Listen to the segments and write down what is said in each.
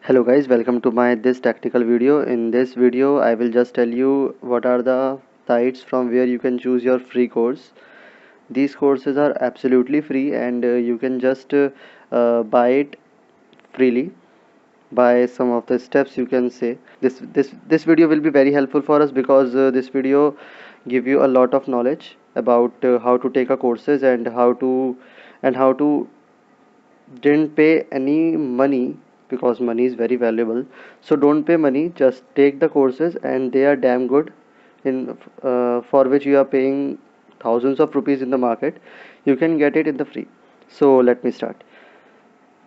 Hello guys, welcome to my this tactical video. In this video I will just tell you what are the sites from where you can choose your free course. These courses are absolutely free and you can just buy it freely by some of the steps you can say. This video will be very helpful for us because this video give you a lot of knowledge about how to take a courses and how to didn't pay any money because money is very valuable. So don't pay money, just take the courses and they are damn good in for which you are paying thousands of rupees in the market. You can get it in the free. So let me start.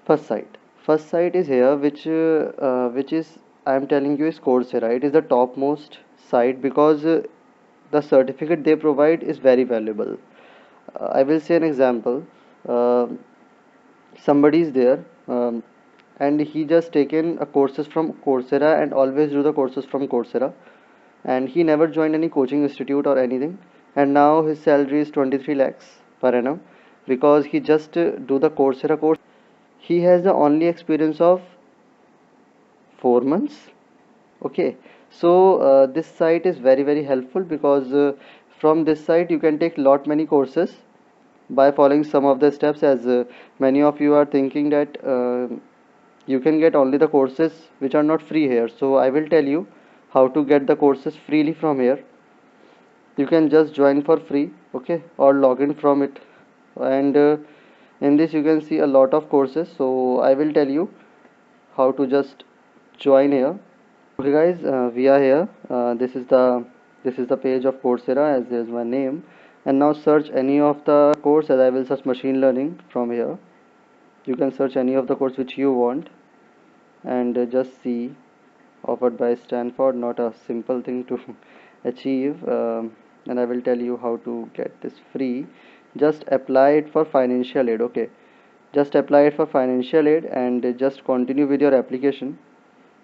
First site is here, which is I am telling you is Coursera. It is the topmost site because the certificate they provide is very valuable. I will say an example. Uh, Somebody is there, and he just taken courses from Coursera and always do the courses from Coursera, and he never joined any coaching institute or anything, and now his salary is 23 lakhs per annum because he just do the Coursera course. He has the only experience of 4 months. Okay, so this site is very helpful because from this site you can take lot many courses by following some of the steps, as many of you are thinking that you can get only the courses which are not free here. So I will tell you how to get the courses freely from here. You can just join for free, okay, or log in from it, and in this you can see a lot of courses. So I will tell you how to just join here. Okay guys, we are here. This is the page of Coursera, as there's my name, and now search any of the course. As I will search machine learning from here. You can search any of the course which you want and just see, offered by Stanford, not a simple thing to achieve. And I will tell you how to get this free. Just apply it for financial aid. Okay, just apply it for financial aid and just continue with your application.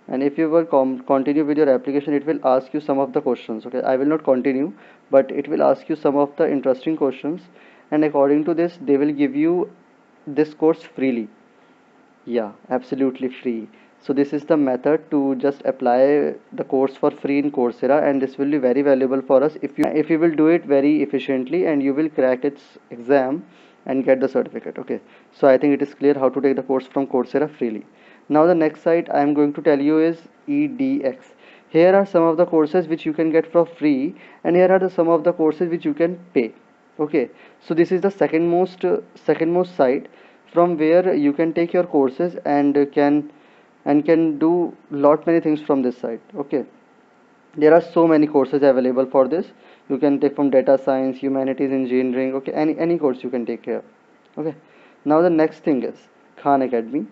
And if you will continue with your application, it will ask you some of the questions. Okay, I will not continue, but it will ask you some of the interesting questions, and according to this they will give you this course freely. Yeah, absolutely free. So this is the method to just apply the course for free in Coursera, and this will be very valuable for us if you will do it very efficiently and you will crack its exam and get the certificate. Okay, so I think it is clear how to take the course from Coursera freely. Now the next site I am going to tell you is EDX. Here are some of the courses which you can get for free, and here are some of the courses which you can pay. Okay, so this is the second most site from where you can take your courses and can do lot many things from this site. Okay, there are so many courses available for this. You can take from data science, humanities, engineering. Okay, any course you can take here. Okay, now the next thing is Khan Academy.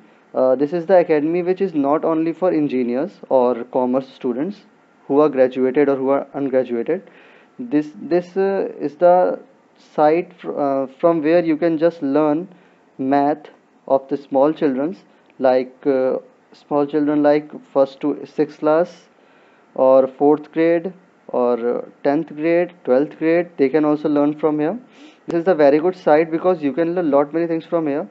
This is the academy which is not only for engineers or commerce students who are graduated or who are ungraduated. This is the site from where you can just learn math of the small children like first to sixth class or fourth grade or 10th grade, 12th grade. They can also learn from here. This is a very good site because you can learn lot many things from here,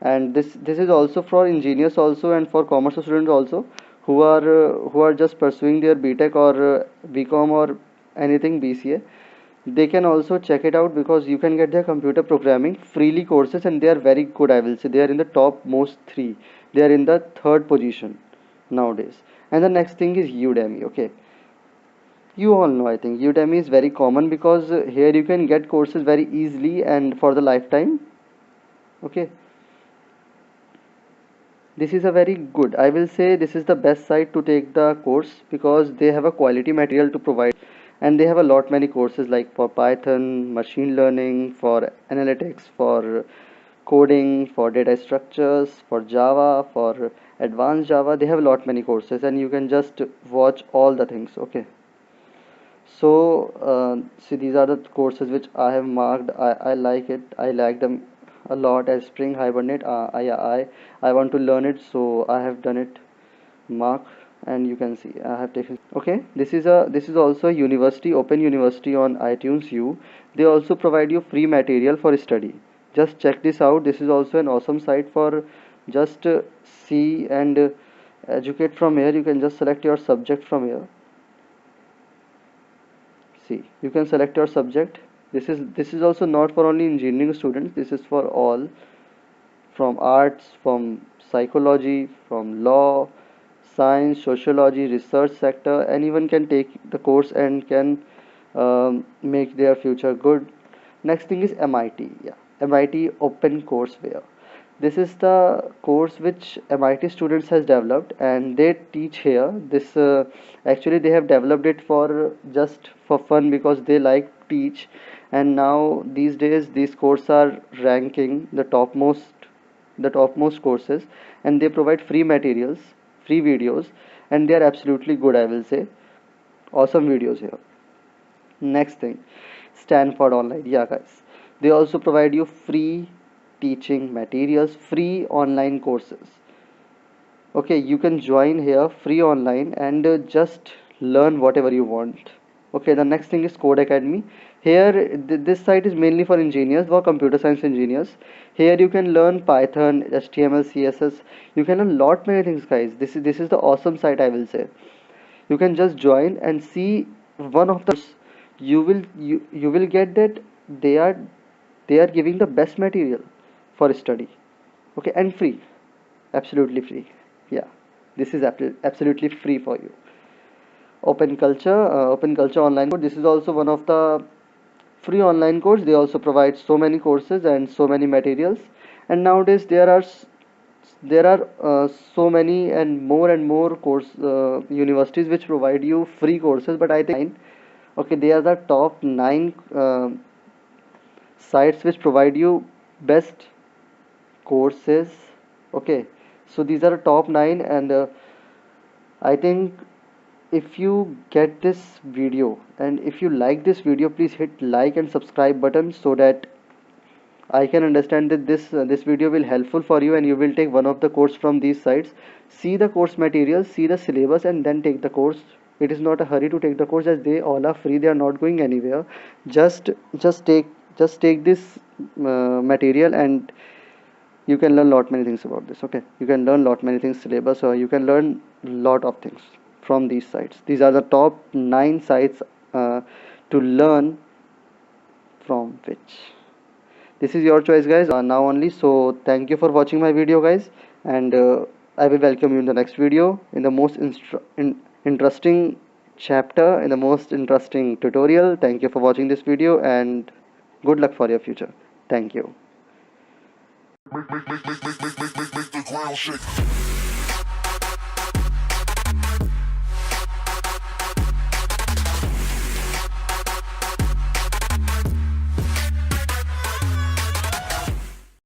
and this is also for engineers also and for commerce students also who are just pursuing their BTech or BCom or anything BCA. They can also check it out because you can get their computer programming freely courses, and they are very good. I will say they are in the top most three. They are in the third position nowadays. And the next thing is Udemy. Okay, you all know, I think Udemy is very common because here you can get courses very easily and for the lifetime. Okay, this is a very good, I will say this is the best site to take the course because they have a quality material to provide, and they have a lot many courses like for Python, machine learning, for analytics, for coding, for data structures, for Java, for advanced Java. They have a lot many courses and you can just watch all the things. Okay, so see, these are the courses which I have marked. I like it, I like them a lot. As Spring Hibernate, I want to learn it, so I have done it, mark, and you can see I have taken. Okay, this is also a university, open university on iTunes U. They also provide you free material for study. Just check this out. This is also an awesome site for just see and Educate from here, you can just select your subject from here. See, you can select your subject. This is also not for only engineering students, this is for all, from arts, from psychology, from law, science, sociology, research sector. Anyone can take the course and can make their future good. Next thing is MIT. Yeah, MIT Open Courseware. This is the course which MIT students has developed, and they teach here. This actually they have developed it for just for fun because they like teach. And now these days these courses are ranking the topmost courses, and they provide free materials, free videos, and they are absolutely good, I will say. Awesome videos here. Next thing, Stanford Online. Yeah, guys, they also provide you free teaching materials, free online courses. Okay, you can join here free online and just learn whatever you want. Okay, the next thing is Code Academy. Here, this site is mainly for engineers or computer science engineers. Here you can learn Python, HTML, CSS. You can learn lot many things, guys. This is the awesome site, I will say. You can just join and see one of the you will get that they are they are giving the best material for study. Okay, and free, absolutely free. Yeah, this is absolutely free for you. Open Culture online course. This is also one of the free online course. They also provide so many courses and so many materials. And nowadays there are so many and more course universities which provide you free courses. But I think okay, they are the top 9 sites which provide you best courses. Okay, so these are top 9, and I think if you get this video and if you like this video, please hit like and subscribe button so that I can understand that this video will helpful for you and you will take one of the course from these sites. See the course materials, see the syllabus, and then take the course. It is not a hurry to take the course, as they all are free. They are not going anywhere. Just just take just take this material, and you can learn lot many things about this. Okay, you can learn lot many things syllabus, or you can learn lot of things from these sites. These are the top 9 sites to learn from which. This is your choice, guys, now only. So thank you for watching my video, guys, and I will welcome you in the next video in the most interesting chapter, in the most interesting tutorial. Thank you for watching this video, and good luck for your future. Thank you. Make the ground shake.